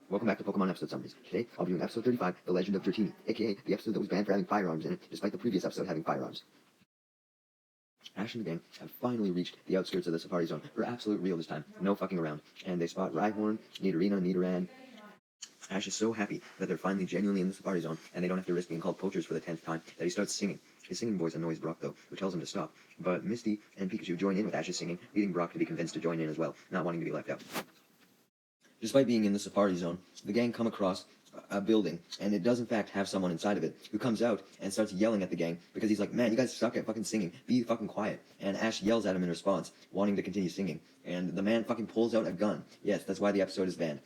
Welcome back to Pokemon Episode Summaries. Today, I'll be doing Episode 35, The Legend of Dratini, aka the episode that was banned for having firearms in it, despite the previous episode having firearms. Ash and the gang have finally reached the outskirts of the Safari Zone for absolute real this time, no fucking around, and they spot Rhyhorn, Nidorina, Nidoran. Ash is so happy that they're finally genuinely in the Safari Zone, and they don't have to risk being called poachers for the 10th time, that he starts singing. His singing voice annoys Brock, though, who tells him to stop. But Misty and Pikachu join in with Ash's singing, leading Brock to be convinced to join in as well, not wanting to be left out. Despite being in the Safari Zone, the gang come across a building, and it does in fact have someone inside of it, who comes out and starts yelling at the gang, because he's like, man, you guys suck at fucking singing, be fucking quiet. And Ash yells at him in response, wanting to continue singing, and the man fucking pulls out a gun. Yes, that's why the episode is banned.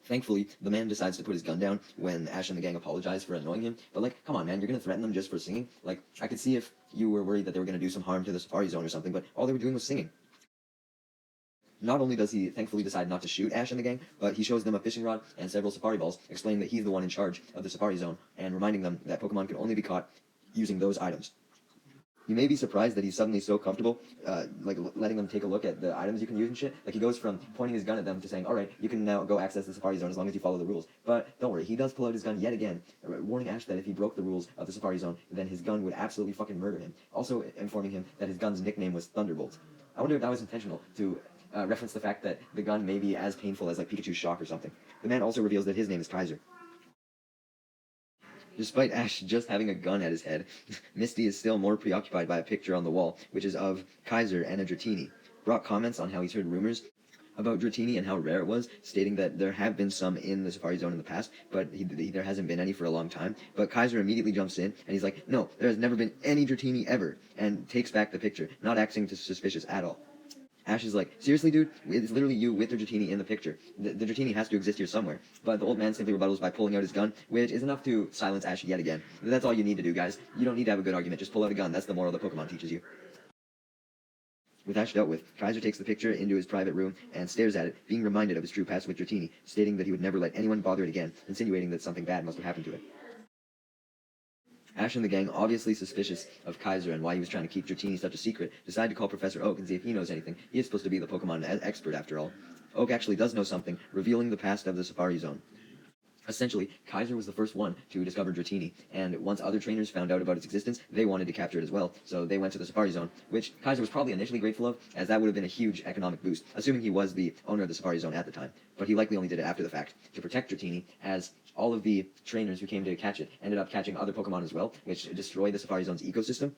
Thankfully, the man decides to put his gun down when Ash and the gang apologize for annoying him, but like, come on man, you're gonna threaten them just for singing? Like, I could see if you were worried that they were gonna do some harm to the Safari Zone or something, but all they were doing was singing. Not only does he thankfully decide not to shoot Ash and the gang, but he shows them a fishing rod and several Safari balls, explaining that he's the one in charge of the Safari Zone, and reminding them that Pokemon can only be caught using those items. You may be surprised that he's suddenly so comfortable, letting them take a look at the items you can use and shit. Like, he goes from pointing his gun at them to saying, alright, you can now go access the Safari Zone as long as you follow the rules. But don't worry, he does pull out his gun yet again, warning Ash that if he broke the rules of the Safari Zone, then his gun would absolutely fucking murder him. Also informing him that his gun's nickname was Thunderbolt. I wonder if that was intentional, to reference the fact that the gun may be as painful as, like, Pikachu's shock or something. The man also reveals that his name is Kaiser. Despite Ash just having a gun at his head, Misty is still more preoccupied by a picture on the wall, which is of Kaiser and a Dratini. Brock comments on how he's heard rumors about Dratini and how rare it was, stating that there have been some in the Safari Zone in the past, but there hasn't been any for a long time. But Kaiser immediately jumps in, and he's like, no, there has never been any Dratini ever, and takes back the picture, not acting suspicious at all. Ash is like, seriously, dude? It's literally you with the Dratini in the picture. The Dratini has to exist here somewhere. But the old man simply rebuttals by pulling out his gun, which is enough to silence Ash yet again. That's all you need to do, guys. You don't need to have a good argument. Just pull out a gun. That's the moral that Pokemon teaches you. With Ash dealt with, Kaiser takes the picture into his private room and stares at it, being reminded of his true past with Dratini, stating that he would never let anyone bother it again, insinuating that something bad must have happened to it. Ash and the gang, obviously suspicious of Kaiser and why he was trying to keep Dratini such a secret, decide to call Professor Oak and see if he knows anything. He is supposed to be the Pokemon expert after all. Oak actually does know something, revealing the past of the Safari Zone. Essentially, Kaiser was the first one to discover Dratini, and once other trainers found out about its existence, they wanted to capture it as well, so they went to the Safari Zone, which Kaiser was probably initially grateful of, as that would have been a huge economic boost, assuming he was the owner of the Safari Zone at the time. But he likely only did it after the fact, to protect Dratini, as all of the trainers who came to catch it ended up catching other Pokemon as well, which destroyed the Safari Zone's ecosystem.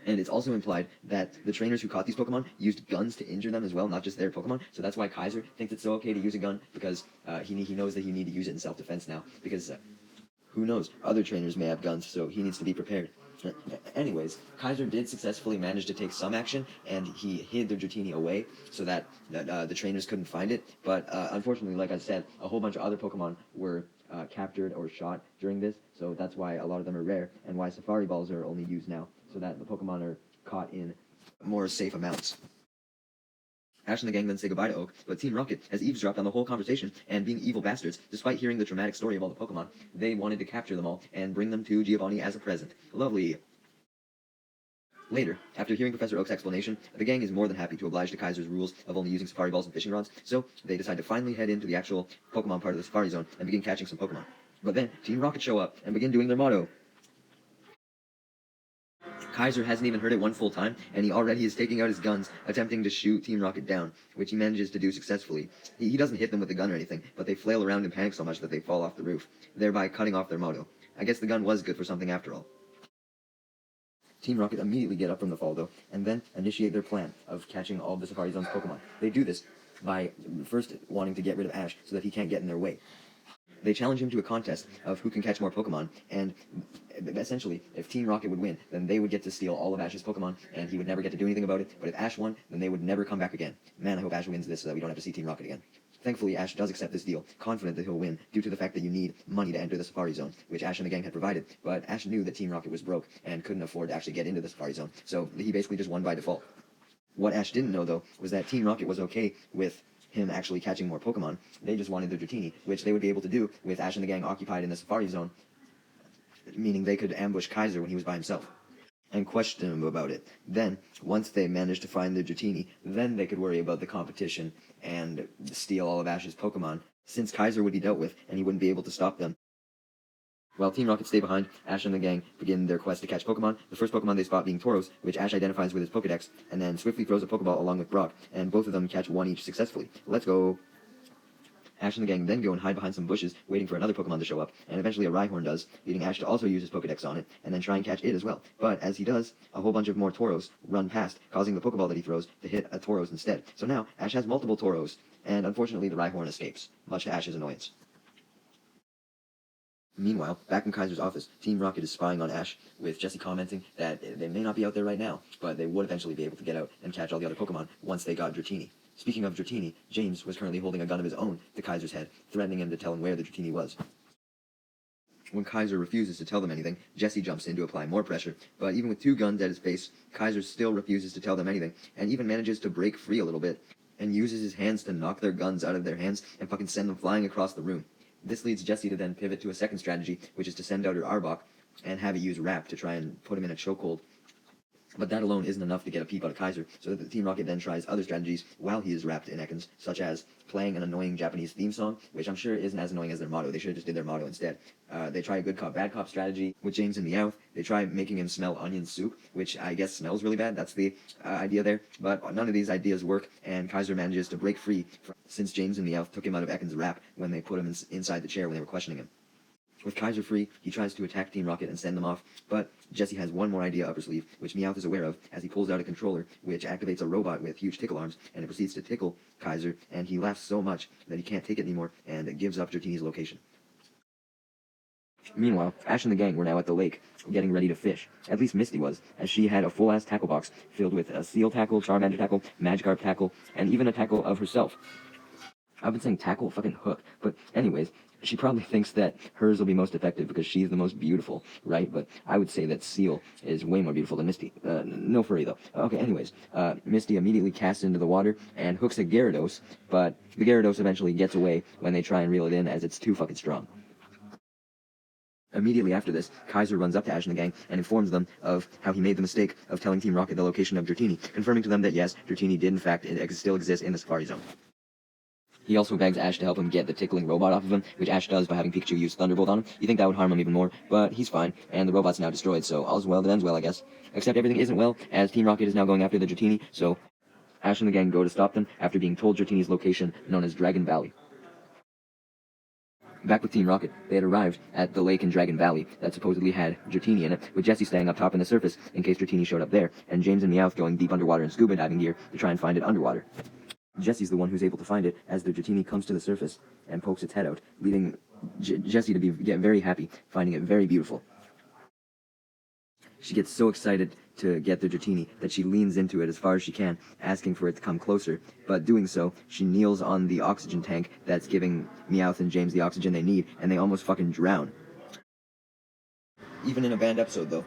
And it's also implied that the trainers who caught these Pokemon used guns to injure them as well, not just their Pokemon. So that's why Kaiser thinks it's so okay to use a gun, because he knows that you need to use it in self-defense now. Because who knows, other trainers may have guns, so he needs to be prepared. Anyways, Kaiser did successfully manage to take some action, and he hid the Dratini away so that the trainers couldn't find it. But unfortunately, like I said, a whole bunch of other Pokemon were captured or shot during this, so that's why a lot of them are rare, and why Safari Balls are only used now, so that the Pokemon are caught in more safe amounts. Ash and the gang then say goodbye to Oak, but Team Rocket has eavesdropped on the whole conversation, and being evil bastards, despite hearing the traumatic story of all the Pokemon, they wanted to capture them all and bring them to Giovanni as a present. Lovely. Later, after hearing Professor Oak's explanation, the gang is more than happy to oblige to Kaiser's rules of only using Safari Balls and fishing rods, so they decide to finally head into the actual Pokemon part of the Safari Zone and begin catching some Pokemon. But then, Team Rocket show up and begin doing their motto. Kaiser hasn't even heard it one full time, and he already is taking out his guns, attempting to shoot Team Rocket down, which he manages to do successfully. He doesn't hit them with the gun or anything, but they flail around and panic so much that they fall off the roof, thereby cutting off their motto. I guess the gun was good for something after all. Team Rocket immediately get up from the fall, though, and then initiate their plan of catching all of the Safari Zone's Pokemon. They do this by first wanting to get rid of Ash so that he can't get in their way. They challenge him to a contest of who can catch more Pokemon, and essentially, if Team Rocket would win, then they would get to steal all of Ash's Pokemon, and he would never get to do anything about it, but if Ash won, then they would never come back again. Man, I hope Ash wins this so that we don't have to see Team Rocket again. Thankfully, Ash does accept this deal, confident that he'll win, due to the fact that you need money to enter the Safari Zone, which Ash and the gang had provided, but Ash knew that Team Rocket was broke, and couldn't afford to actually get into the Safari Zone, so he basically just won by default. What Ash didn't know, though, was that Team Rocket was okay with him actually catching more Pokemon. They just wanted the Dratini, which they would be able to do with Ash and the gang occupied in the Safari Zone, meaning they could ambush Kaiser when he was by himself and question him about it. Then, once they managed to find the Dratini, then they could worry about the competition and steal all of Ash's Pokemon, since Kaiser would be dealt with and he wouldn't be able to stop them. While Team Rocket stay behind, Ash and the gang begin their quest to catch Pokemon, the first Pokemon they spot being Tauros, which Ash identifies with his Pokedex, and then swiftly throws a Pokeball along with Brock, and both of them catch one each successfully. Let's go! Ash and the gang then go and hide behind some bushes, waiting for another Pokemon to show up, and eventually a Rhyhorn does, leading Ash to also use his Pokedex on it, and then try and catch it as well. But as he does, a whole bunch of more Tauros run past, causing the Pokeball that he throws to hit a Tauros instead. So now, Ash has multiple Tauros, and unfortunately the Rhyhorn escapes, much to Ash's annoyance. Meanwhile, back in Kaiser's office, Team Rocket is spying on Ash, with Jessie commenting that they may not be out there right now, but they would eventually be able to get out and catch all the other Pokemon once they got Dratini. Speaking of Dratini, James was currently holding a gun of his own to Kaiser's head, threatening him to tell him where the Dratini was. When Kaiser refuses to tell them anything, Jessie jumps in to apply more pressure, but even with two guns at his face, Kaiser still refuses to tell them anything, and even manages to break free a little bit, and uses his hands to knock their guns out of their hands and fucking send them flying across the room. This leads Jessie to then pivot to a second strategy, which is to send out her Arbok and have it use Wrap to try and put him in a chokehold. But that alone isn't enough to get a peep out of Kaiser, so the Team Rocket then tries other strategies while he is wrapped in Ekans, such as playing an annoying Japanese theme song, which I'm sure isn't as annoying as their motto. They should have just did their motto instead. They try a good cop, bad cop strategy with James and Meowth. They try making him smell onion soup, which I guess smells really bad. That's the idea there. But none of these ideas work, and Kaiser manages to break free since James and Meowth took him out of Ekans' wrap when they put him inside the chair when they were questioning him. With Kaiser free, he tries to attack Team Rocket and send them off, but Jessie has one more idea up her sleeve, which Meowth is aware of, as he pulls out a controller, which activates a robot with huge tickle arms, and it proceeds to tickle Kaiser, and he laughs so much that he can't take it anymore, and gives up Dratini's location. Meanwhile, Ash and the gang were now at the lake, getting ready to fish. At least Misty was, as she had a full-ass tackle box filled with a Seal tackle, Charmander tackle, Magikarp tackle, and even a tackle of herself. I've been saying tackle, fucking hook, but anyways, she probably thinks that hers will be most effective because she's the most beautiful, right? But I would say that Seal is way more beautiful than Misty. No furry, though. Okay, anyways, Misty immediately casts into the water and hooks a Gyarados, but the Gyarados eventually gets away when they try and reel it in as it's too fucking strong. Immediately after this, Kaiser runs up to Ash and the gang and informs them of how he made the mistake of telling Team Rocket the location of Dratini, confirming to them that yes, Dratini did in fact still exist in the Safari Zone. He also begs Ash to help him get the tickling robot off of him, which Ash does by having Pikachu use Thunderbolt on him. You think that would harm him even more, but he's fine, and the robot's now destroyed, so all's well that ends well, I guess. Except everything isn't well, as Team Rocket is now going after the Dratini, so Ash and the gang go to stop them after being told Dratini's location, known as Dragon Valley. Back with Team Rocket, they had arrived at the lake in Dragon Valley that supposedly had Dratini in it, with Jessie staying up top in the surface in case Dratini showed up there, and James and Meowth going deep underwater in scuba diving gear to try and find it underwater. Jessie's the one who's able to find it as the Dratini comes to the surface and pokes its head out, leading Jessie to get very happy, finding it very beautiful. She gets so excited to get the Dratini that she leans into it as far as she can, asking for it to come closer, but doing so, she kneels on the oxygen tank that's giving Meowth and James the oxygen they need, and they almost fucking drown. Even in a banned episode, though,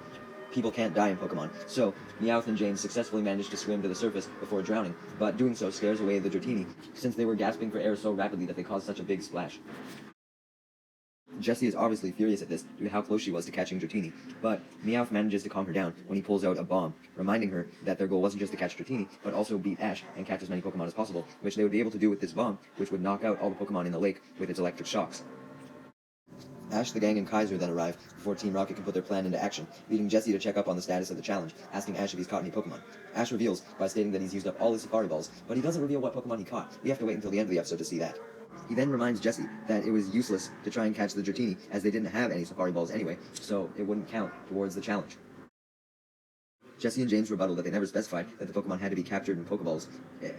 people can't die in Pokemon, so Meowth and James successfully managed to swim to the surface before drowning, but doing so scares away the Dratini, since they were gasping for air so rapidly that they caused such a big splash. Jessie is obviously furious at this due to how close she was to catching Dratini, but Meowth manages to calm her down when he pulls out a bomb, reminding her that their goal wasn't just to catch Dratini, but also beat Ash and catch as many Pokemon as possible, which they would be able to do with this bomb, which would knock out all the Pokemon in the lake with its electric shocks. Ash, the gang, and Kaiser then arrive before Team Rocket can put their plan into action, leading Jessie to check up on the status of the challenge, asking Ash if he's caught any Pokemon. Ash reveals by stating that he's used up all his Safari Balls, but he doesn't reveal what Pokemon he caught. We have to wait until the end of the episode to see that. He then reminds Jessie that it was useless to try and catch the Dratini, as they didn't have any Safari Balls anyway, so it wouldn't count towards the challenge. Jessie and James rebuttal that they never specified that the Pokemon had to be captured in Pokeballs,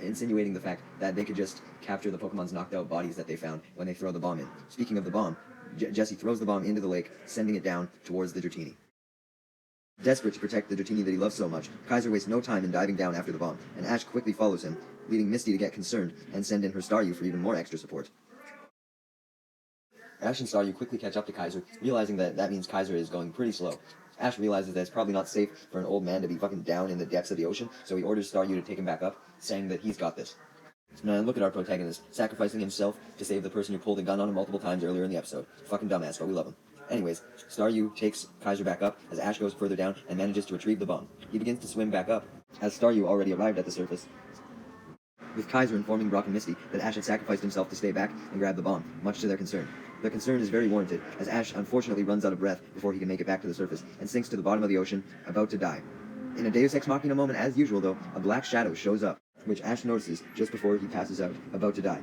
insinuating the fact that they could just capture the Pokemon's knocked out bodies that they found when they throw the bomb in. Speaking of the bomb, Jessie throws the bomb into the lake, sending it down towards the Dratini. Desperate to protect the Dratini that he loves so much, Kaiser wastes no time in diving down after the bomb, and Ash quickly follows him, leading Misty to get concerned and send in her Staryu for even more extra support. Ash and Staryu quickly catch up to Kaiser, realizing that means Kaiser is going pretty slow. Ash realizes that it's probably not safe for an old man to be fucking down in the depths of the ocean, so he orders Staryu to take him back up, saying that he's got this. Now look at our protagonist, sacrificing himself to save the person who pulled a gun on him multiple times earlier in the episode. Fucking dumbass, but we love him. Anyways, Staryu takes Kaiser back up as Ash goes further down and manages to retrieve the bomb. He begins to swim back up, as Staryu already arrived at the surface. with Kaiser informing Brock and Misty that Ash had sacrificed himself to stay back and grab the bomb, much to their concern. Their concern is very warranted, as Ash unfortunately runs out of breath before he can make it back to the surface, and sinks to the bottom of the ocean, about to die. In a Deus Ex Machina moment as usual though, a black shadow shows up, which Ash notices just before he passes out, about to die.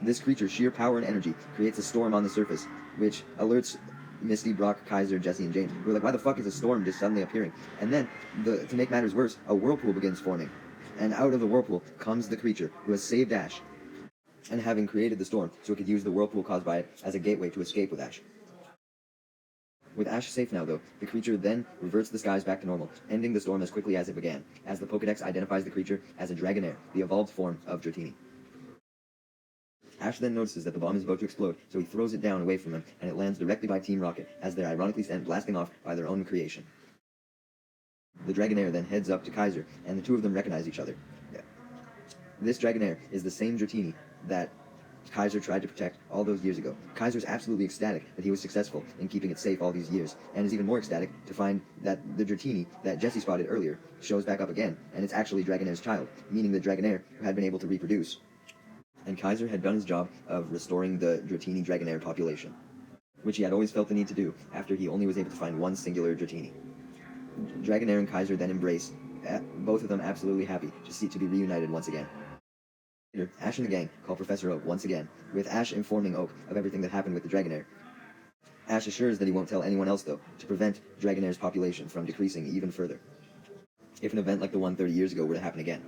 This creature's sheer power and energy creates a storm on the surface, which alerts Misty, Brock, Kaiser, Jesse, and James, who are like, why the fuck is a storm just suddenly appearing? And then, to make matters worse, a whirlpool begins forming. And out of the whirlpool comes the creature who has saved Ash, and having created the storm so it could use the whirlpool caused by it as a gateway to escape with Ash. With Ash safe now, though, the creature then reverts the skies back to normal, ending the storm as quickly as it began, as the Pokédex identifies the creature as a Dragonair, the evolved form of Dratini. Ash then notices that the bomb is about to explode, so he throws it down away from him, and it lands directly by Team Rocket, as they're ironically sent blasting off by their own creation. The Dragonair then heads up to Kaiser, and the two of them recognize each other. This Dragonair is the same Dratini that Kaiser tried to protect all those years ago. Kaiser's absolutely ecstatic that he was successful in keeping it safe all these years, and is even more ecstatic to find that the Dratini that Jesse spotted earlier shows back up again, and it's actually Dragonair's child, meaning the Dragonair who had been able to reproduce. And Kaiser had done his job of restoring the Dratini Dragonair population, which he had always felt the need to do after he only was able to find one singular Dratini. Dragonair and Kaiser then embrace, both of them absolutely happy to be reunited once again. Later, Ash and the gang call Professor Oak once again, with Ash informing Oak of everything that happened with the Dragonair. Ash assures that he won't tell anyone else though, to prevent Dragonair's population from decreasing even further, if an event like the one 30 years ago were to happen again.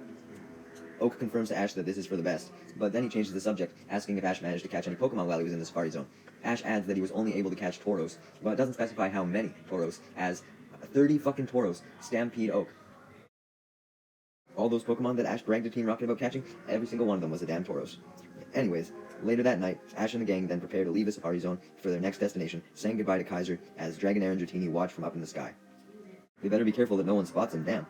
Oak confirms to Ash that this is for the best, but then he changes the subject, asking if Ash managed to catch any Pokemon while he was in the Safari Zone. Ash adds that he was only able to catch Tauros, but doesn't specify how many Tauros, as 30 fucking Tauros stampede Oak. All those Pokemon that Ash bragged to Team Rocket about catching, every single one of them was a damn Tauros. Anyways, later that night, Ash and the gang then prepare to leave the Safari Zone for their next destination, saying goodbye to Kaiser as Dragonair and Dratini watch from up in the sky. They better be careful that no one spots them, damn.